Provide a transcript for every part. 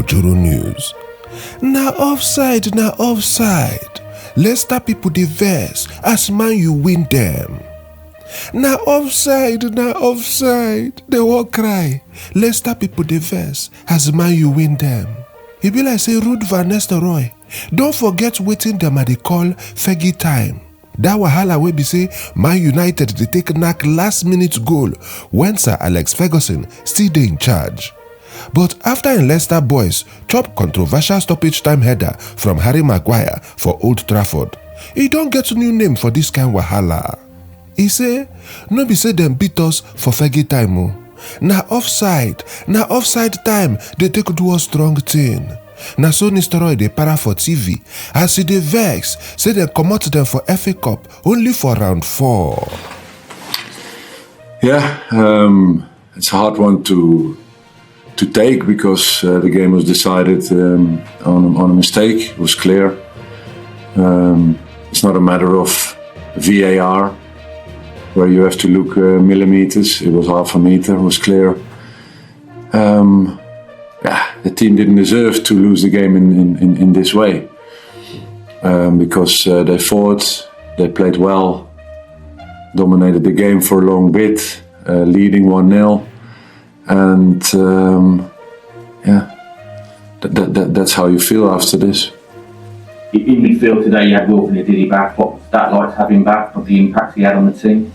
Ojoro news. Na offside, na offside. Leicester people dey vex as Man U win them. Na offside, na offside. They wan cry. Leicester people dey vex as Man U win them. E be like say Ruud van Nistelrooy don't forget wetin dem dey call Fergie time. That wahala wey be say Man United dey take knack last minute goal when Sir Alex Ferguson still dey in charge. But after im Leicester boys chop controversial stoppage time header from Harry Maguire for Old Trafford, e don get new name for dis kind wahala. E say no be say dem beat us for Fergie time o. Na offside time dey take do us strong thing. Na so Nistelrooy dey para for TV as e dey vex say dem comot dem for FA Cup only for round 4. Yeah, it's a hard one to take because the game was decided on a mistake. It was clear. It's not a matter of VAR where you have to look millimeters. It was half a meter. It was clear. The team didn't deserve to lose the game in this way because they fought, they played well, dominated the game for a long bit, leading 1-0. And that's how you feel after this. In midfield today, you had Wilson and Diddy back. What was that like to have him back? What the impact he had on the team?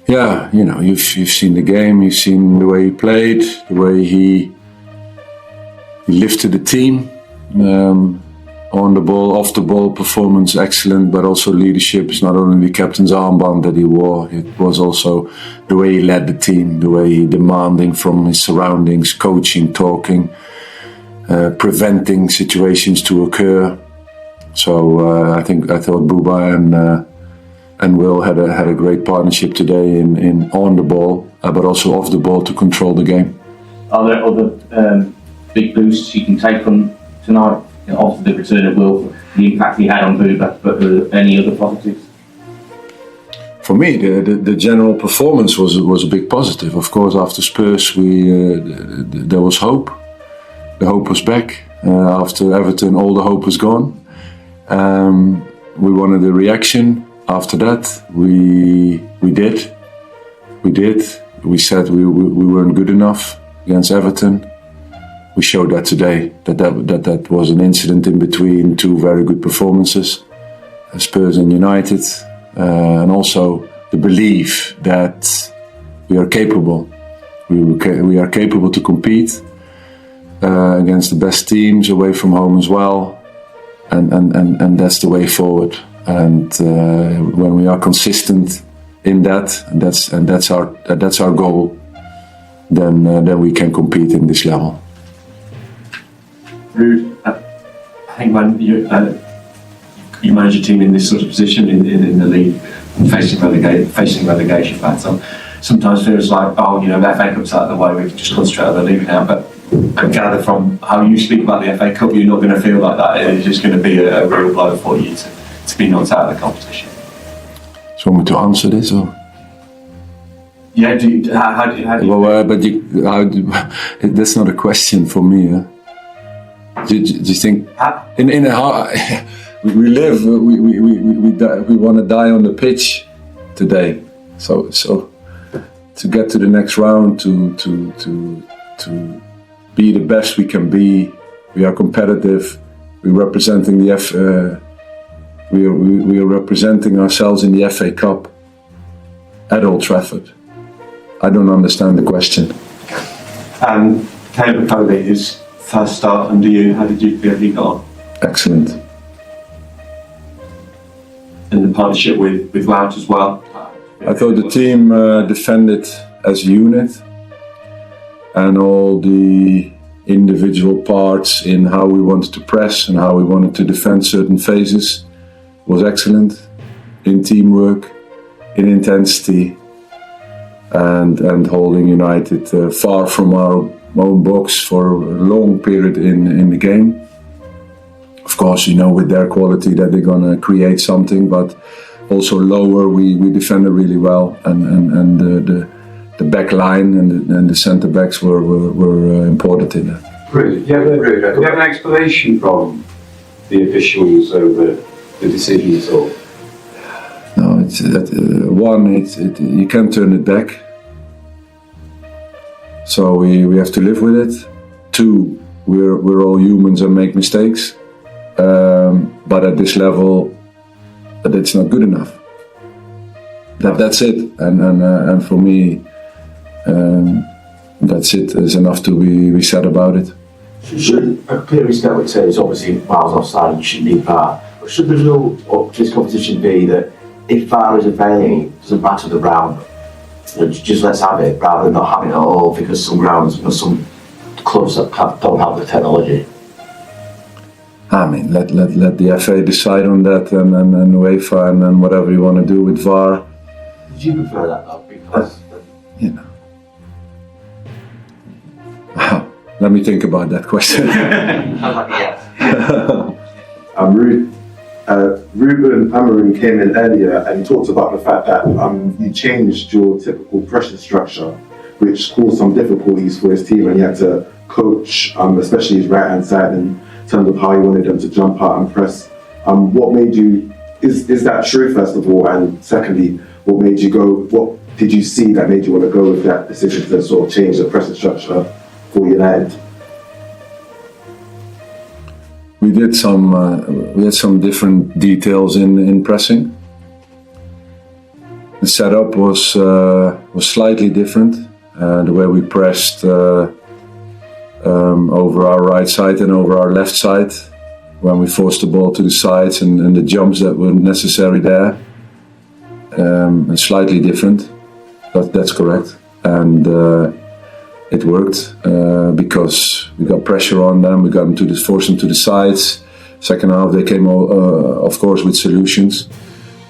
Yeah, you know, you've seen the game, you've seen the way he played, the way he lifted the team. On the ball, off the ball, performance excellent, but also leadership. It's not only the captain's armband that he wore, it was also the way he led the team, the way he demanding from his surroundings, coaching, talking, preventing situations to occur. So I thought Buba and Will had a great partnership today in on the ball, but also off the ball to control the game. Are there other big boosts you can take from tonight? After the return of Will, the impact he had on Buba, but any other positives? For me, the general performance was a big positive. Of course, after Spurs, there was hope. The hope was back. After Everton, all the hope was gone. We wanted a reaction. After that, we did. We said we weren't good enough against Everton. We showed that today, that was an incident in between two very good performances, Spurs and United, and also the belief that we are capable. We are capable to compete against the best teams away from home as well, and that's the way forward. And when we are consistent in that, and that's our goal, then we can compete in this level. Ruud, I think when you manage a team in this sort of position in the league, facing relegation battle, sometimes feels like, the FA Cup's out of the way, we can just concentrate on the league now. But I gather from how you speak about the FA Cup, you're not going to feel like that. It's just going to be a real blow for you to be knocked out of the competition. Do you want me to answer this or? Yeah. How do you? Well, that's not a question for me. Huh? Do you think we live, we want to die on the pitch today, so to get to the next round, to be the best we can be, we are competitive, we're representing we are representing ourselves in the FA Cup at Old Trafford. I don't understand the question. Caleb Foley, his first start under you, how did you feel he got on? Excellent. And the partnership with Wout as well? I thought the team defended as a unit, and all the individual parts in how we wanted to press and how we wanted to defend certain phases was excellent, in teamwork, in intensity, and holding United far from our own box for a long period in the game. Of course, with their quality that they're gonna create something, but also lower we defended really well, and the back line and the centre backs were important in that. Ruud, do you have an explanation from the officials over the decisions or? No, it's you can't turn it back. So we have to live with it. 2, we're all humans and make mistakes. But at this level, it's not good enough. That's it. And for me, that's it. There's enough to be said about it. Should a clear respect with terms, obviously miles offside, you shouldn't need VAR. But should the rule of this competition be that if VAR is availing, it doesn't matter the round, just let's have it rather than not having it at all, because some grounds, some clubs that don't have the technology. I mean, let the FA decide on that, and UEFA and whatever you want to do with VAR. Did you prefer that though? Because you know. Let me think about that question. Ruben Amorim came in earlier and talked about the fact that you changed your typical pressure structure, which caused some difficulties for his team, and he had to coach, especially his right hand side, in terms of how he wanted them to jump out and press. What made you? Is that true? First of all, and secondly, what made you go? What did you see that made you want to go with that decision to sort of change the pressure structure for United? We did we had some different details in pressing. The setup was slightly different. The way we pressed over our right side and over our left side, when we forced the ball to the sides and the jumps that were necessary there, slightly different. But that's correct, and it worked because we got pressure on them. We got them to force them to the sides. Second half, they came, of course, with solutions,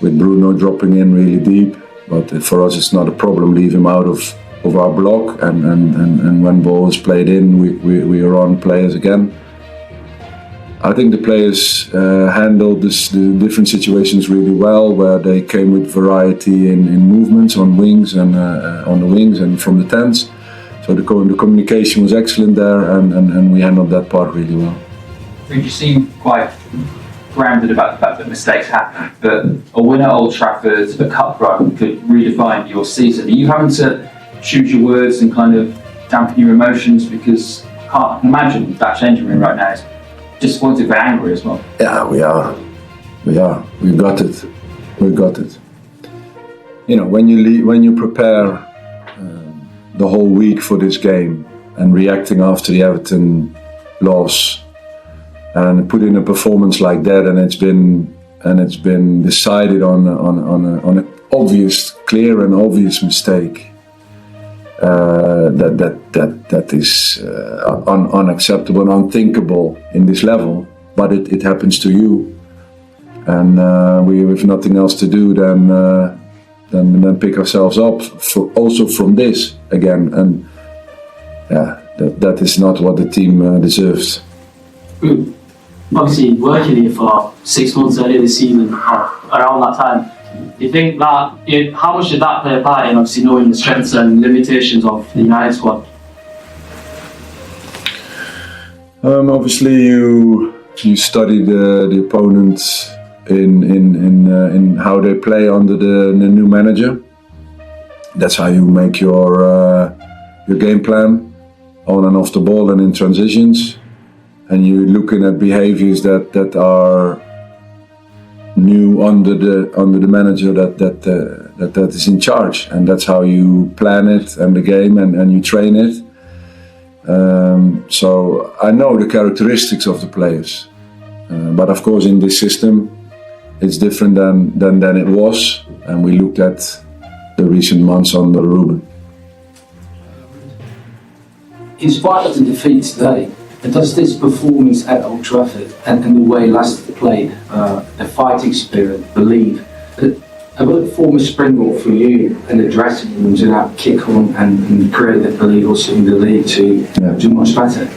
with Bruno dropping in really deep. But for us, it's not a problem. Leave him out of our block, and when ball is played in, we are on players again. I think the players handled the different situations really well, where they came with variety in movements on wings and on the wings and from the tens. So the communication was excellent there, and we handled that part really well. You seem quite grounded about the fact that mistakes happen, but a win at Old Trafford, a cup run, could redefine your season. Are you having to choose your words and kind of dampen your emotions? Because I can imagine that changing room right now is disappointed but angry as well. Yeah, we are. We got it. You know, when you prepare the whole week for this game and reacting after the Everton loss and put in a performance like that, and it's been decided on an obvious, clear and obvious mistake. That is unacceptable and unthinkable in this level, but it happens to you, and we have nothing else to do than pick ourselves up also from this again, and yeah, that is not what the team deserves. Obviously, working here for 6 months earlier this season, around that time, do you think that how much did that play a part in obviously knowing the strengths and limitations of the United squad? Obviously, you study the opponents in how they play under the new manager. That's how you make your game plan on and off the ball and in transitions. And you're looking at behaviors that are new under the manager that is in charge, and that's how you plan it and the game and you train it. So I know the characteristics of the players, but of course in this system it's different than it was, and we looked at the recent months under Ruben. In spite of the defeat today, does this performance at Old Trafford and the way Leicester played, the fighting spirit, believe, about the former springboard for you and the dressing room to that kick on and create that belief also in the league to do much better?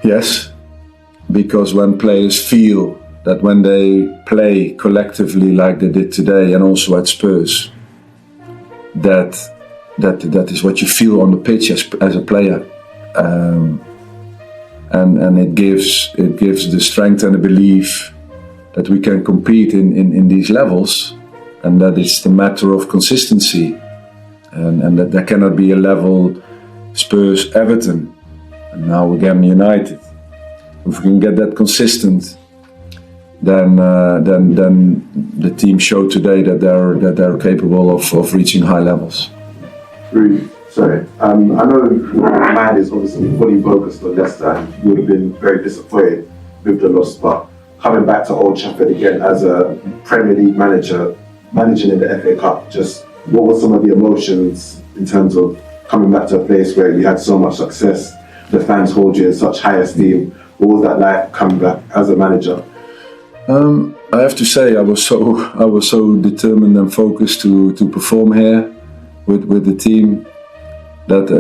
Yes, because when players feel that when they play collectively like they did today and also at Spurs, that is what you feel on the pitch as a player. and it gives the strength and the belief that we can compete in these levels, and that it's the matter of consistency, and that there cannot be a level Spurs, Everton, and now again United. If we can get that consistent, then the team showed today that they're capable of reaching high levels. Ruud, sorry. I know your mind is obviously fully focused on Leicester, and you would have been very disappointed with the loss, but coming back to Old Trafford again as a Premier League manager, managing in the FA Cup, just what were some of the emotions in terms of coming back to a place where you had so much success, the fans hold you in such high esteem? What was that like coming back as a manager? I have to say I was so determined and focused to perform here with the team that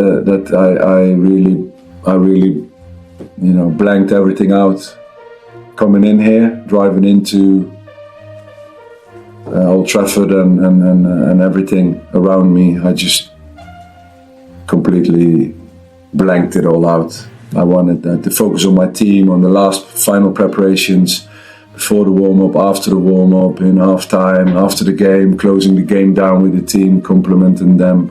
I really blanked everything out. Coming in here, driving into Old Trafford and everything around me, I just completely blanked it all out. I wanted to focus on my team, on the last final preparations, before the warm-up, after the warm-up, in half-time, after the game, closing the game down with the team, complimenting them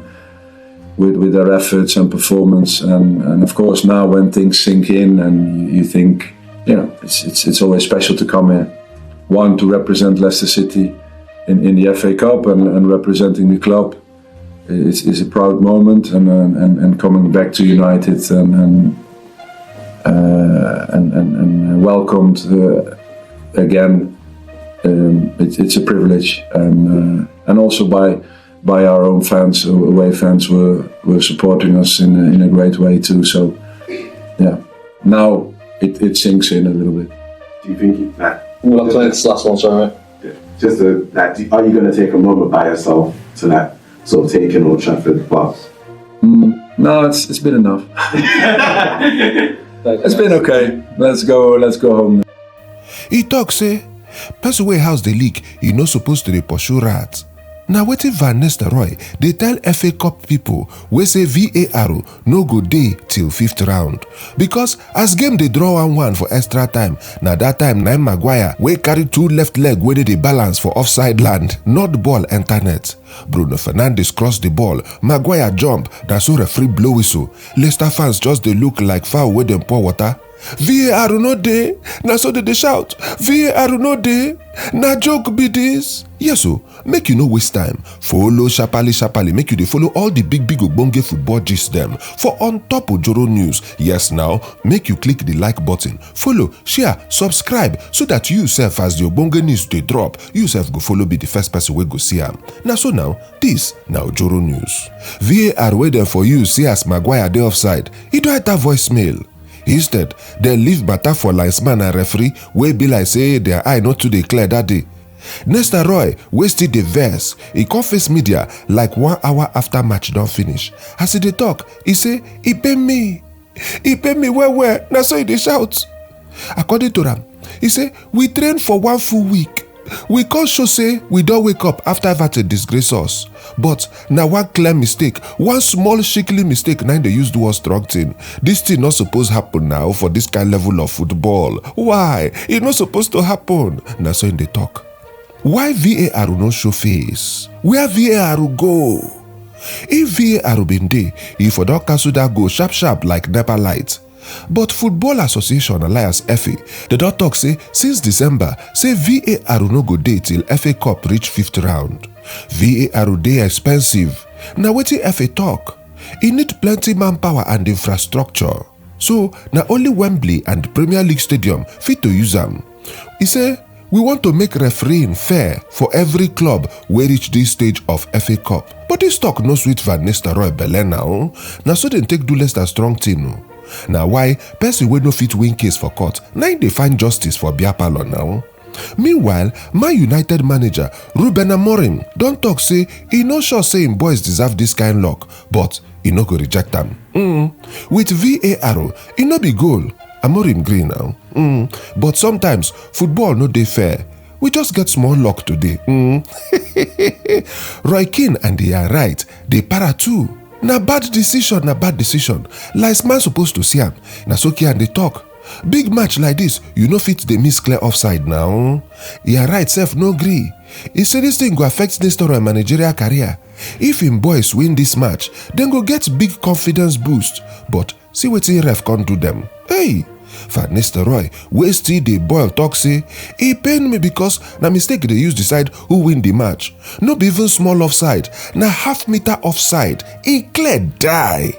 with their efforts and performance. And of course now when things sink in and you think, it's always special to come here. One, to represent Leicester City in the FA Cup and representing the club is a proud moment, and coming back to United and welcomed again. It's a privilege, and also by our own fans, away fans were supporting us in a great way too. So yeah, now it sinks in a little bit. Do you think that? We'll play this last one, sorry. Just are you going to take a moment by yourself to sort of take in Old Trafford bus? No, it's been enough. It's been okay. Let's go home. He talk say, person wey house the league, you no supposed to dey pursue rats. Now wetin Van Nistelrooy dey tell FA Cup people wey say VAR no go dey till 5th round, because as game dey draw 1-1 for extra time, na that time Maguire wey carry 2 left leg wey dey balance for offside land, not the ball enter net. Bruno Fernandes cross the ball, Maguire jump, na so referee blow whistle. Leicester fans just dey look like fowl wey dem pour water. VAR no dey, na so dey shout, VAR no dey, na joke be this. Yes o, make you no waste time. Follow sharparly, make you dey follow all the big ogbonge football gist dem for on top Ojoro News. Yes now, make you click the like button, follow, share, subscribe, so that you sef, as the ogbonge news dey drop, you sef go follow be the first person wey go see am. Na so now, this na Ojoro News. VAR wey dem for you see as Maguire dey offside, e don enter voicemail. Instead, dem leave matter for linesman and referee wey be like say their eye no too dey clear that day. Nistelrooy wey still dey vex, e come face media like 1 hour after match don finish. As e dey talk, e say, e pain me well, na so e dey shout. According to am, e say, we train for 1 full week. We come show say we don wake up after Everton disgrace us, but na one clear mistake, one small shikly mistake na dey use do us strong thing. This thing not suppose happen now for this kind level of football. Why? E no supposed to happen. Na so in dey talk. Why VAR no show face? Where VAR go? If VAR been dey, e for don cancel that goal sharp like NEPA light. But Football Association Alliance FA, they don talk say since December, say VAR no go dey till FA Cup reach 5th round. VAR dey expensive. Na wetin FA talk. E need plenty manpower and infrastructure. So na only Wembley and Premier League Stadium fit to use am. E say, we want to make refereeing fair for every club wey reach this stage of FA Cup. But this talk no sweet Van Nistelrooy belle now. Na so dem take do Leicester strong team o. Na why person wey no fit win case for court, na im dey find justice for beer parlour now. Meanwhile, Man United manager Ruben Amorim don talk say e no sure say im boys deserve this kind luck, but e no go reject am. With VAR, e no be goal. Amorim gree now. But sometimes football no dey fair. We just get small luck today. Roy Keane and they are right. They para too. Na bad decision, na bad decision. Like man supposed to see am. Na so and dey talk. Big match like this, you no fit dey miss clear offside now. Yeah, right, sef no gree. He say this thing go affect Nistelrooy managerial career. If him boys win this match, then go get big confidence boost. But see wetin ref can't do them. Hey! Van Nistelrooy wey still dey boil talk say e pain me because na mistake dey use decide who win the match. No be even small offside, na half-meter offside. E clear die.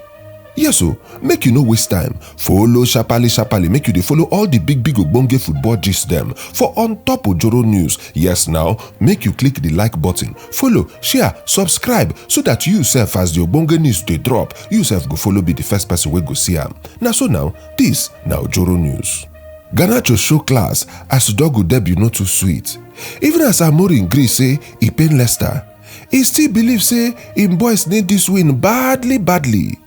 Yes so, make you no waste time. Follow sharparly make you dey follow all the big ogbonge football gist dem for on top Ojoro News. Yes now, make you click the like button, follow, share, subscribe so that you sef as the ogbonge news dey drop, you sef go follow be the first person wey go see am. Na so now, this na Ojoro News. Garnacho show class as Dogu debut no too sweet. Even as Amorim gree say e pain Leicester, e still believe say im boys need this win badly.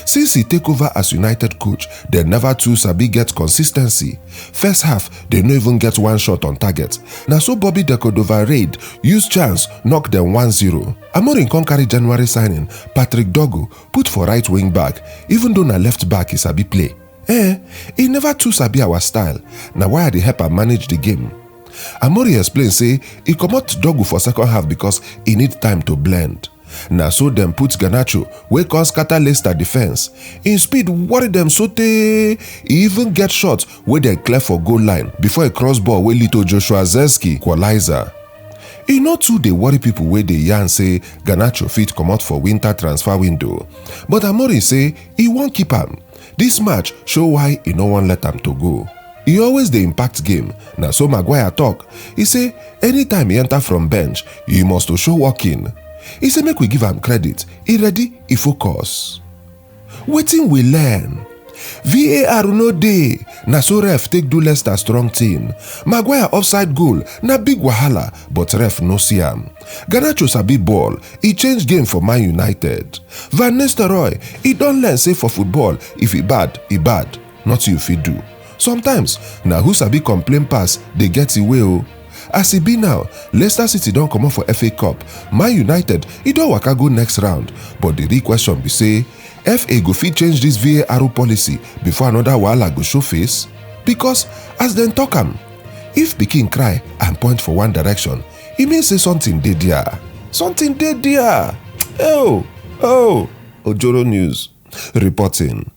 Since he take over as United coach, they never too sabi get consistency. First half, they no even get one shot on target. Na so Bobby de Cordova raid, use chance, knock them 1-0. Amorim come carry January signing, Patrick Dogu, put for right wing back, even though na left back he sabi play. He never too sabi our style. Na why I dey help am manage the game. Amorim explain say he comot Dogu for second half because he need time to blend. Na so dem put Garnacho wey come scatter Leicester defense. In speed worry dem sotey e even get shot wey dem clear for goal line before a cross ball wey lead to Joshua Zirkzee equalizer. E no too dey worry people wey dey yarn say Garnacho fit comot for winter transfer window, but Amorim say e wan keep am. This match show why e no wan let am to go. E always dey impact game. Na so Maguire talk. E say anytime e enter from bench, e must to show working. He say make we give am credit. He ready, he focus. Wetin we learn? VAR no dey. Na so ref take do Leicester strong team. Maguire offside goal na big wahala, but ref no see am. Garnacho sabi ball. He change game for Man United. Van Nistelrooy, he don learn say for football, if e bad, nothing you fit do. Sometimes na who sabi complain pass dey get e way o. As e be now, Leicester City don comot for FA Cup. Man United, e don waka go next round. But the real question be say, FA go fit change this VAR policy before another wahala go show face? Because as dem talk am, if pikin cry and point for one direction, e mean say something dey there. Something dey there. Oh, Ojoro News reporting.